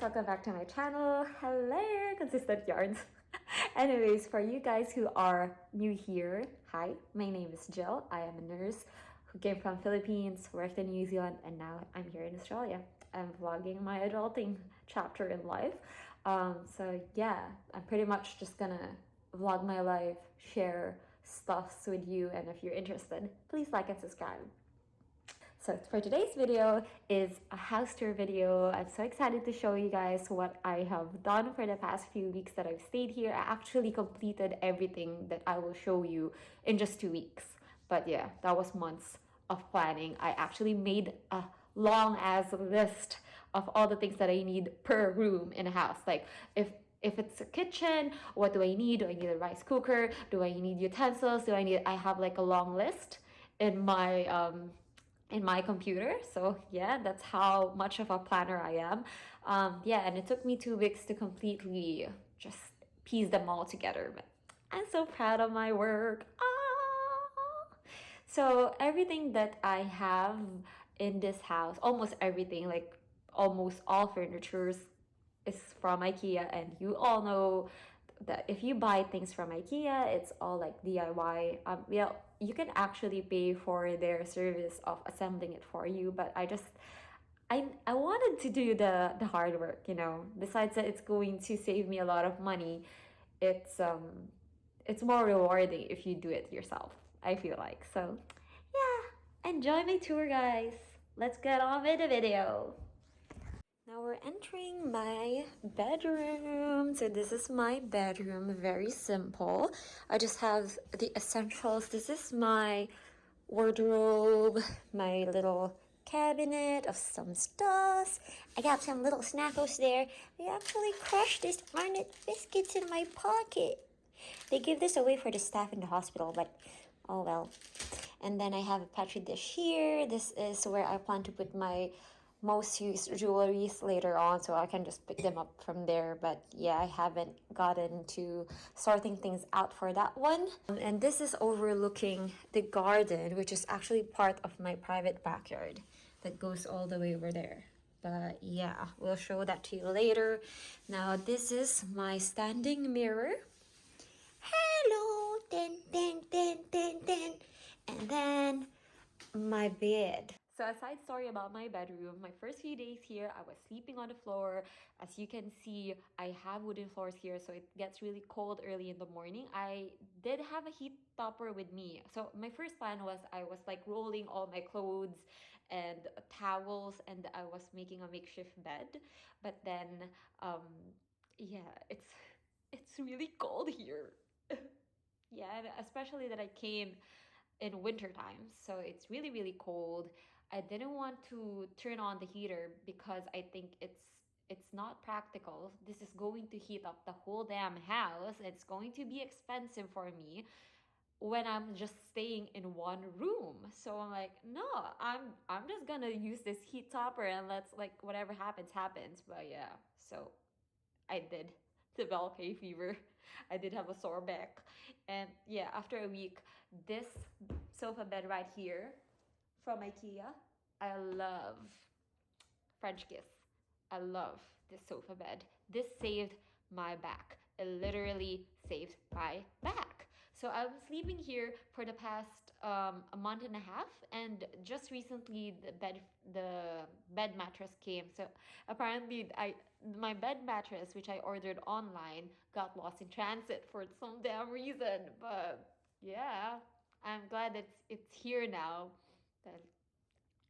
welcome back to my channel. Hello, consistent yarns. Anyways, for you guys who are new here, hi, my name is Jill. I am a nurse who came from Philippines, worked in New Zealand, and now I'm here in Australia. I'm vlogging my adulting chapter in life. So yeah, I'm pretty much just gonna vlog my life, share stuffs with you, and if you're interested, please like and subscribe. So for today's video is a house tour video. I'm so excited to show you guys what I have done for the past few weeks that I've stayed here. I actually completed everything that I will show you in just 2 weeks. But yeah, that was months of planning. I actually made a long as list of all the things that I need per room in a house. Like if it's a kitchen, what do I need? Do I need a rice cooker? Do I need utensils? I have like a long list in my computer. So yeah, that's how much of a planner I am. Yeah, and it took me 2 weeks to completely just piece them all together, but I'm so proud of my work. So everything that I have in this house, almost everything, like almost all furnitures, is from IKEA, and you all know that if you buy things from IKEA, it's all like DIY. Yeah, you can actually pay for their service of assembling it for you, but I wanted to do the hard work, you know. Besides that, it's going to save me a lot of money. It's more rewarding if you do it yourself, I feel like. So yeah, enjoy my tour, guys. Let's get on with the video. Now we're entering my bedroom. So this is my bedroom, very simple. I just have the essentials. This is my wardrobe, my little cabinet of some stuff. I got some little snackos there. I actually crushed these Arnott biscuits in my pocket. They give this away for the staff in the hospital, but oh well. And then I have a petri dish here. This is where I plan to put my most used jewelries later on, so I can just pick them up from there. But yeah, I haven't gotten to sorting things out for that one. And this is overlooking the garden, which is actually part of my private backyard that goes all the way over there. But yeah, we'll show that to you later. Now this is my standing mirror. Hello, ten, ten, ten, ten, ten. And then my bed. So a side story about my bedroom, my first few days here, I was sleeping on the floor. As you can see, I have wooden floors here, so it gets really cold early in the morning. I did have a heat topper with me. So my first plan was I was like rolling all my clothes and towels, and I was making a makeshift bed. But then, yeah, it's really cold here. Yeah, and especially that I came in winter time, so it's really cold. I didn't want to turn on the heater because I think it's not practical. This is going to heat up the whole damn house. It's going to be expensive for me when I'm just staying in one room. So I'm like, no, I'm just gonna use this heat topper and let's, like, whatever happens. But yeah, so I did develop hay fever. I did have a sore back. And yeah, after a week, this sofa bed right here from IKEA, I love. French kiss. I love this sofa bed. This saved my back. It literally saved my back. So I'm sleeping here for the past a month and a half, and just recently the bed mattress came. So apparently my bed mattress, which I ordered online, got lost in transit for some damn reason. But yeah, I'm glad that it's here now. But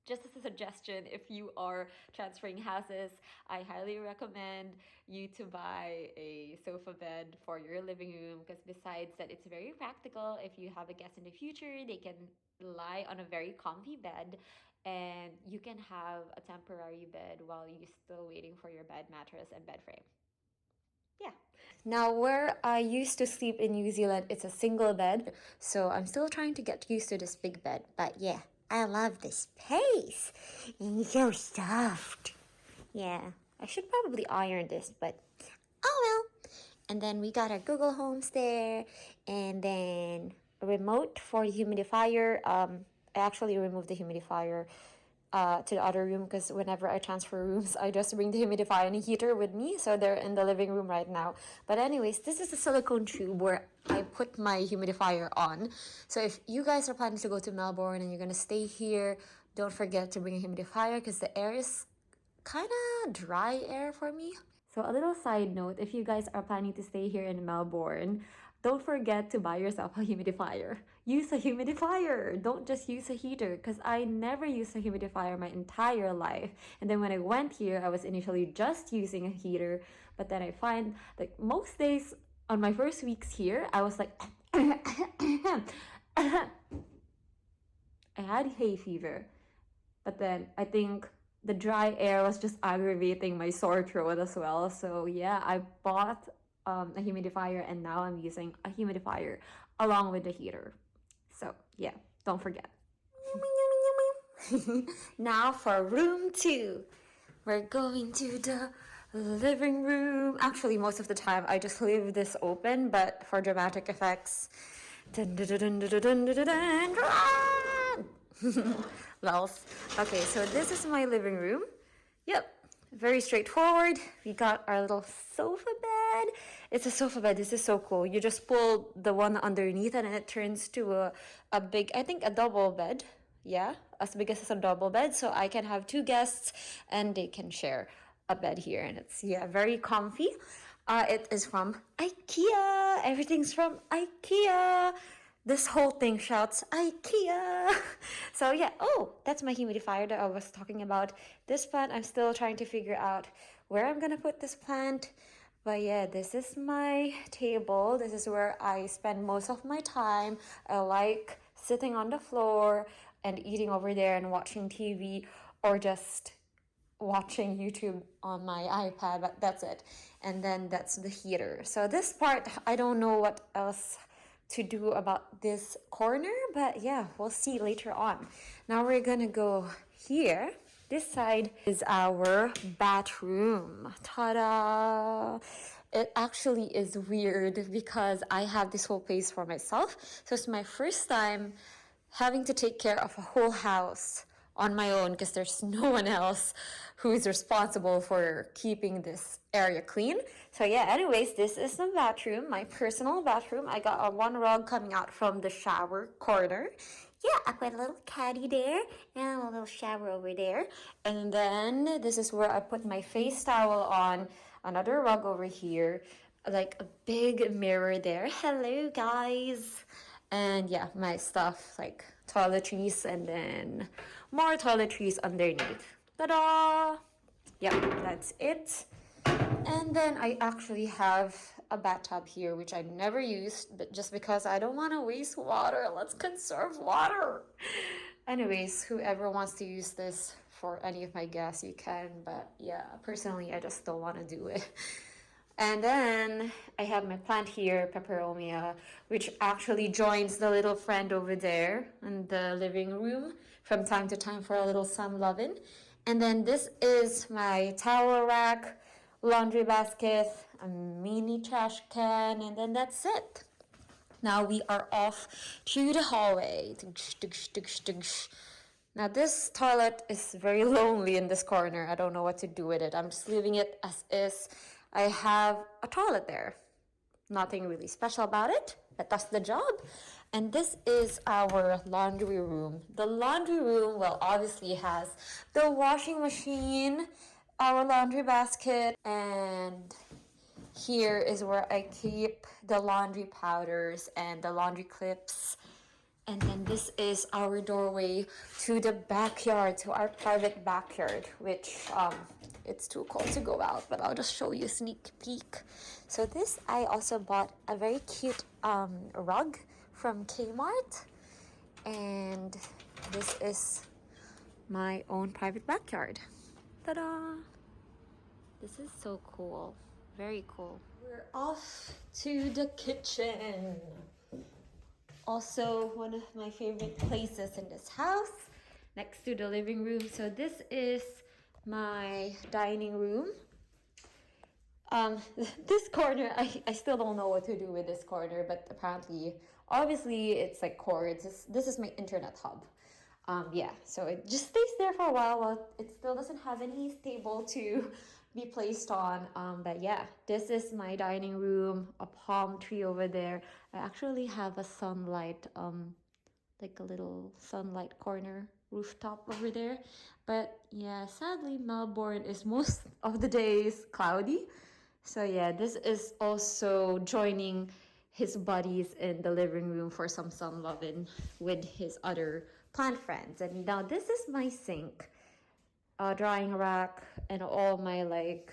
just as a suggestion, if you are transferring houses, I highly recommend you to buy a sofa bed for your living room, because besides that, it's very practical. If you have a guest in the future, they can lie on a very comfy bed, and you can have a temporary bed while you're still waiting for your bed mattress and bed frame. Yeah. Now, where I used to sleep in New Zealand, it's a single bed, so I'm still trying to get used to this big bed. But yeah, I love this space. It's so soft. Yeah, I should probably iron this, but oh well. And then we got our Google Homes there, and then a remote for the humidifier. I actually removed the humidifier to the other room, because whenever I transfer rooms, I just bring the humidifier and heater with me. So they're in the living room right now. But anyways, this is a silicone tube where I put my humidifier on. So if you guys are planning to go to Melbourne and you're gonna stay here, don't forget to bring a humidifier, because the air is kind of dry air for me. So a little side note, if you guys are planning to stay here in Melbourne, don't forget to buy yourself a humidifier. Use a humidifier. Don't just use a heater, because I never used a humidifier my entire life. And then when I went here, I was initially just using a heater, but then I find like most days on my first weeks here, I was like I had hay fever. But then I think the dry air was just aggravating my sore throat as well. So yeah, I bought a humidifier, and now I'm using a humidifier along with the heater. So yeah, don't forget. Now for room 2. We're going to the living room. Actually, most of the time I just leave this open, but for dramatic effects. Dun, dun, dun, dun, dun, dun, dun, dun, dun. Lols. Okay, so this is my living room. Yep, very straightforward. We got our little sofa bed. It's a sofa bed. This is so cool. You just pull the one underneath and it turns to a big, I think a double bed. Yeah, as big as a double bed. So I can have 2 guests and they can share a bed here. And it's, yeah, very comfy. It is from IKEA. Everything's from IKEA. This whole thing shouts IKEA. So yeah, oh, that's my humidifier that I was talking about. This plant, I'm still trying to figure out where I'm gonna put this plant. But yeah, this is my table. This is where I spend most of my time. I like sitting on the floor and eating over there and watching TV, or just watching YouTube on my iPad, but that's it. And then that's the heater. So this part, I don't know what else to do about this corner, but yeah, we'll see later on. Now we're gonna go here. This side is our bathroom. Ta-da! It actually is weird because I have this whole place for myself. So it's my first time having to take care of a whole house on my own, because there's no one else who is responsible for keeping this area clean. So yeah, anyways, this is the bathroom, my personal bathroom. I got a 1 rug coming out from the shower corner. Yeah, I put a little caddy there and a little shower over there. And then this is where I put my face towel on, another rug over here, like a big mirror there. Hello guys. And yeah, my stuff like toiletries and then more toiletries underneath. Ta-da! Yep, that's it. And then I actually have a bathtub here, which I never used, but just because I don't want to waste water. Let's conserve water. Anyways, whoever wants to use this for any of my guests, you can. But yeah, personally, I just don't want to do it. And then I have my plant here, peperomia, which actually joins the little friend over there in the living room from time to time for a little sun loving. And then this is my towel rack, laundry basket, a mini trash can, and then that's it. Now we are off to the hallway. Now this toilet is very lonely in this corner. I don't know what to do with it. I'm just leaving it as is. I have a toilet there. Nothing really special about it, but that's the job. And this is our laundry room. The laundry room, well, obviously has the washing machine, our laundry basket, and here is where I keep the laundry powders and the laundry clips. And then this is our doorway to the backyard, to our private backyard, which it's too cold to go out, but I'll just show you a sneak peek. So this, I also bought a very cute rug from Kmart, and this is my own private backyard. Ta-da! This is so cool. Very cool. We're off to the kitchen. Also, one of my favorite places in this house, next to the living room. So this is my dining room. This corner, I still don't know what to do with this corner, but apparently, obviously, it's like cords. This is my internet hub. Yeah, so it just stays there for a while. Well, it still doesn't have any table to be placed on. But yeah, this is my dining room, a palm tree over there. I actually have a sunlight, like a little sunlight corner rooftop over there. But yeah, sadly, Melbourne is most of the days cloudy. So yeah, this is also joining his buddies in the living room for some sun loving with his other plant friends. And now this is my sink, drying rack, and all my like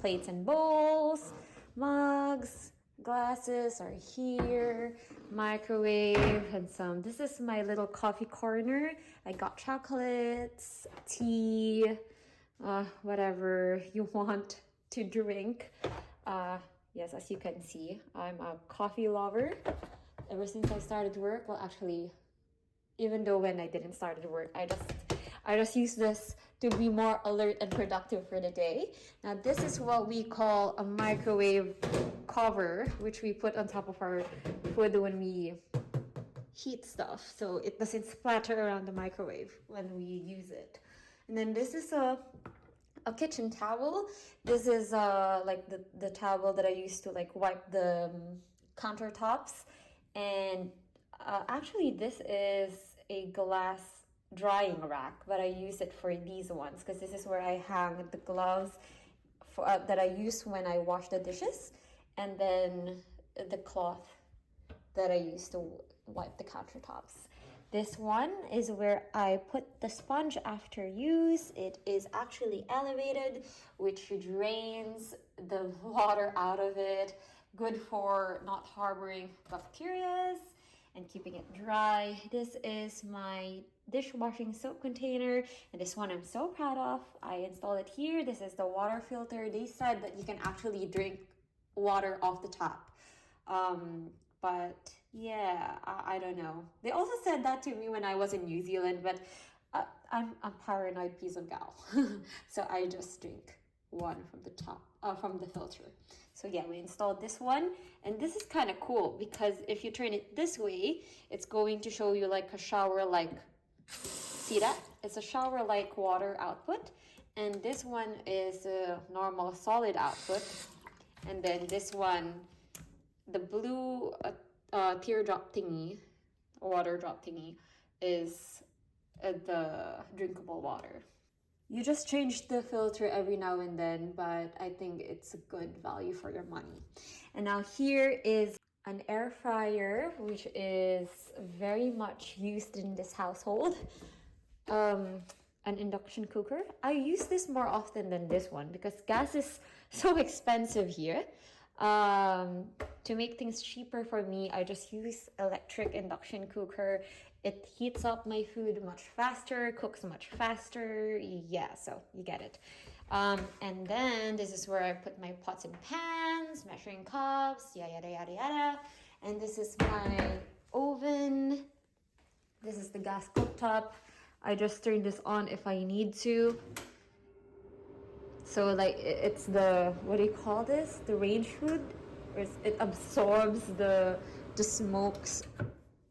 plates and bowls, mugs, glasses are here, microwave, and some. This is my little coffee corner. I got chocolates, tea, whatever you want to drink. Yes, as you can see, I'm a coffee lover ever since I started work. Well, actually, even though when I didn't start work, I just use this to be more alert and productive for the day. Now this is what we call a microwave cover, which we put on top of our food when we heat stuff, so it doesn't splatter around the microwave when we use it. And then this is a kitchen towel. This is like the towel that I used to like wipe the countertops. And actually this is a glass drying rack, but I use it for these ones because this is where I hang the gloves for, that I use when I wash the dishes, and then the cloth that I use to wipe the countertops. This one is where I put the sponge after use. It is actually elevated, which drains the water out of it. Good for not harboring bacteria and keeping it dry. This is my dishwashing soap container, and this one I'm so proud of. I installed it here. This is the water filter. They said that you can actually drink water off the tap. But yeah, I don't know. They also said that to me when I was in New Zealand, but I'm a paranoid piece of gal. So I just drink one from the top, from the filter. So yeah, we installed this one, and this is kind of cool because if you turn it this way, it's going to show you like a shower-like, see that? It's a shower-like water output, and this one is a normal solid output, and then this one, the blue teardrop thingy, water drop thingy, is the drinkable water. You just change the filter every now and then, but I think it's a good value for your money. And now here is an air fryer, which is very much used in this household. An induction cooker. I use this more often than this one because gas is so expensive here. To make things cheaper for me, I just use electric induction cooker. It heats up my food much faster, cooks much faster. Yeah, so you get it. And then this is where I put my pots and pans, measuring cups, yada yada yada. And this is my oven. This is the gas cooktop. I just turn this on if I need to. So like it's the, what do you call this? The range hood, or it absorbs the smokes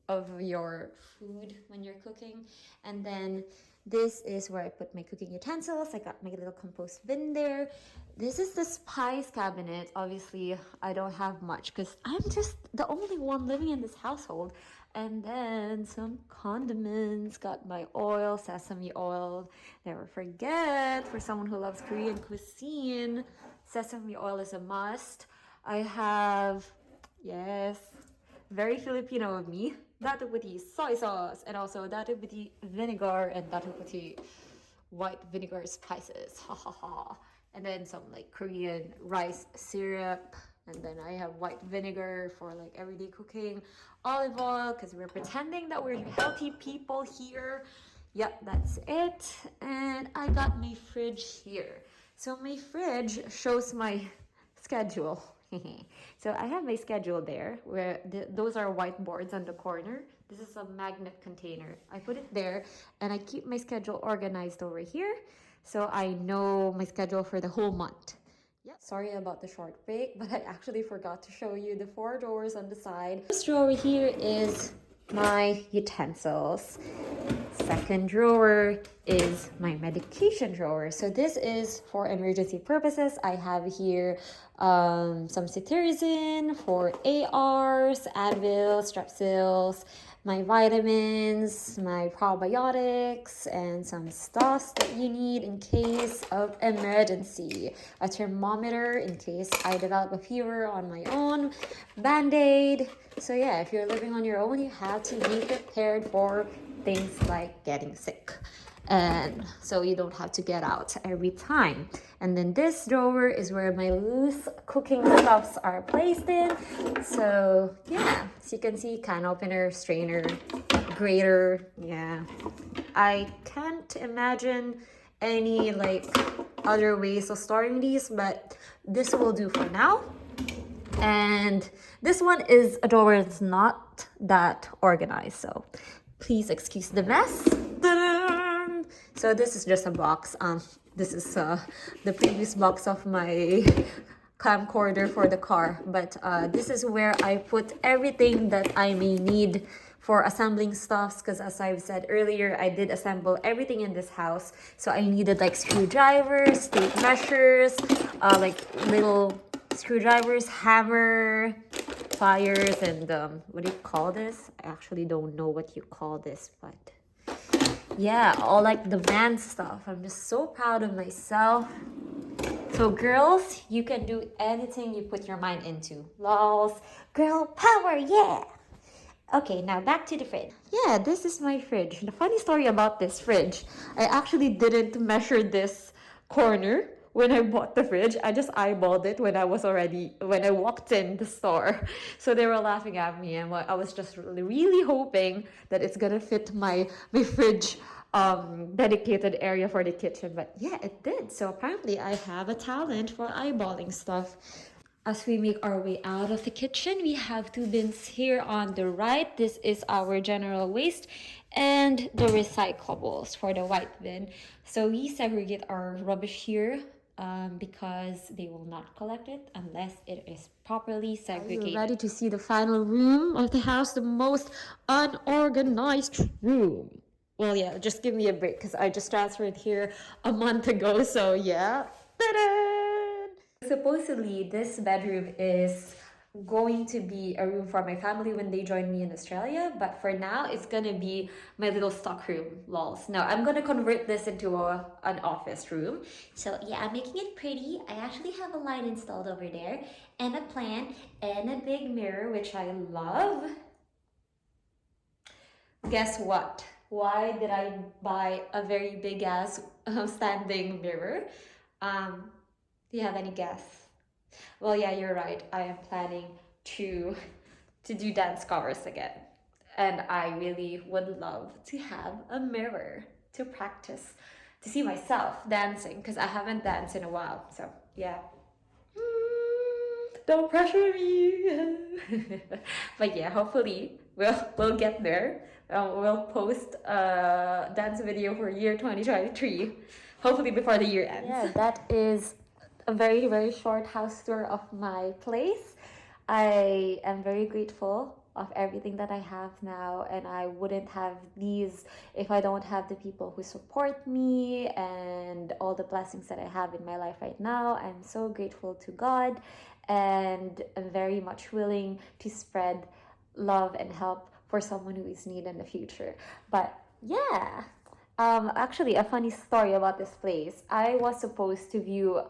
of your food when you're cooking. And then this is where I put my cooking utensils. I got my little compost bin there. This is the spice cabinet. Obviously, I don't have much because I'm just the only one living in this household. And then some condiments. Got my oil, sesame oil. Never forget, for someone who loves Korean cuisine, sesame oil is a must. I have, yes, very Filipino of me, datu puti soy sauce, and also datu puti vinegar and datu puti white vinegar spices. Ha ha ha. And then some like Korean rice syrup. And then I have white vinegar for like everyday cooking, olive oil, because we're pretending that we're healthy people here. Yep, that's it. And I got my fridge here. So my fridge shows my schedule. So I have my schedule there, where those are whiteboards on the corner. This is a magnet container. I put it there, and I keep my schedule organized over here, so I know my schedule for the whole month. Yep. Sorry about the short break, but I actually forgot to show you the 4 drawers on the side. This drawer here is my utensils. Second drawer is my medication drawer. So this is for emergency purposes. I have here some cetirizine for ARs, Advil, Strepsils, my vitamins, my probiotics, and some stuff that you need in case of emergency. A thermometer in case I develop a fever on my own, Band-Aid. So yeah, if you're living on your own, you have to be prepared for things like getting sick, and so you don't have to get out every time. And then this drawer is where my loose cooking stuffs are placed in. So yeah, as you can see, can opener, strainer, grater. Yeah, I can't imagine any like other ways of storing these, but this will do for now. And this one is a drawer that's not that organized, so please excuse the mess. Ta-da! So this is just a box. This is the previous box of my camcorder for the car, but this is where I put everything that I may need for assembling stuffs, because as I've said earlier, I did assemble everything in this house. So I needed like screwdrivers, tape measures, like little screwdrivers, hammer, pliers, and what do you call this? I actually don't know what you call this, but yeah, all like the van stuff. I'm just so proud of myself. So girls, you can do anything you put your mind into. Lols, girl power, yeah! Okay, now back to the fridge. Yeah, this is my fridge. The funny story about this fridge, I actually didn't measure this corner when I bought the fridge. I just eyeballed it when I walked in the store. So they were laughing at me, and I was just really hoping that it's gonna fit my fridge dedicated area for the kitchen. But yeah, it did. So apparently I have a talent for eyeballing stuff. As we make our way out of the kitchen, we have two bins here on the right. This is our general waste and the recyclables for the white bin. So we segregate our rubbish here because they will not collect it unless it is properly segregated. Are you ready to see the final room of the house, the most unorganized room? Well, yeah, just give me a break because I just transferred here a month ago. So yeah, ta-da! Supposedly, this bedroom is going to be a room for my family when they join me in Australia, but for now, it's gonna be my little stock room, lols. Now, I'm gonna convert this into an office room. So yeah, I'm making it pretty. I actually have a light installed over there, and a plant, and a big mirror, which I love. Guess what? Why did I buy a very big ass standing mirror? Do you have any guess? Well, yeah, you're right. I am planning to do dance covers again. And I really would love to have a mirror to practice, to see myself dancing, because I haven't danced in a while. So, yeah. Don't pressure me. But yeah, hopefully we'll get there. We'll post a dance video for year 2023, hopefully before the year ends. Yeah, that is a very, very short house tour of my place. I am very grateful of everything that I have now, and I wouldn't have these if I don't have the people who support me and all the blessings that I have in my life right now. I'm so grateful to God, and I'm very much willing to spread love and help for someone who is in need in the future. But yeah, actually a funny story about this place. I was supposed to view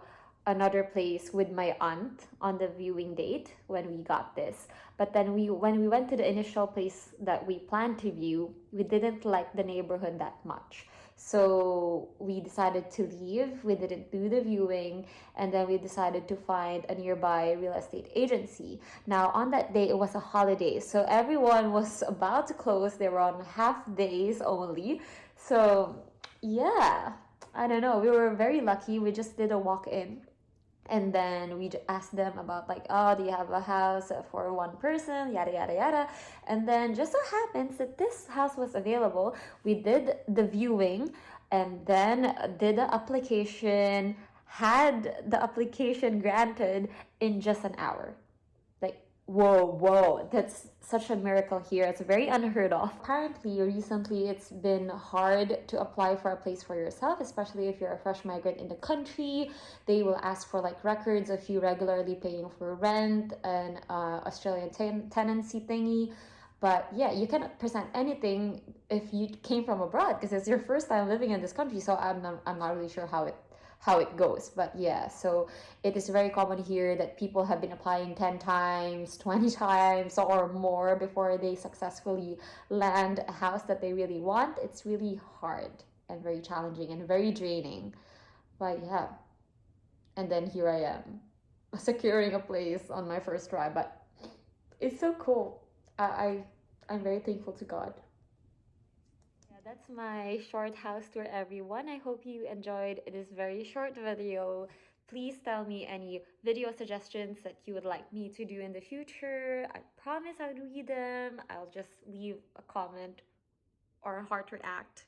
another place with my aunt on the viewing date when we got this, but then when we went to the initial place that we planned to view, we didn't like the neighborhood that much, so we decided to leave. We didn't do the viewing, and then we decided to find a nearby real estate agency. Now on that day, it was a holiday, so everyone was about to close. They were on half days only. So yeah, I don't know, we were very lucky. We just did a walk-in, and then we asked them about like, oh, do you have a house for one person, yada yada yada. And then just so happens that this house was available. We did the viewing and then did the application, had the application granted in just an hour. Like Whoa, that's such a miracle here. It's very unheard of. Apparently, recently it's been hard to apply for a place for yourself, especially if you're a fresh migrant in the country. They will ask for like records of you regularly paying for rent and Australian tenancy thingy. But yeah, you cannot present anything if you came from abroad because it's your first time living in this country. So I'm not really sure how it goes. But yeah, so it is very common here that people have been applying 10 times, 20 times, or more before they successfully land a house that they really want. It's really hard and very challenging and very draining. But yeah, and then here I am securing a place on my first try. But it's so cool. I'm very thankful to God. Yeah, that's my short house tour, everyone. I hope you enjoyed this very short video. Please tell me any video suggestions that you would like me to do in the future. I promise I'll read them. I'll just leave a comment or a heart react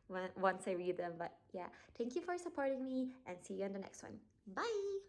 once I read them. But yeah, thank you for supporting me and see you in the next one. Bye!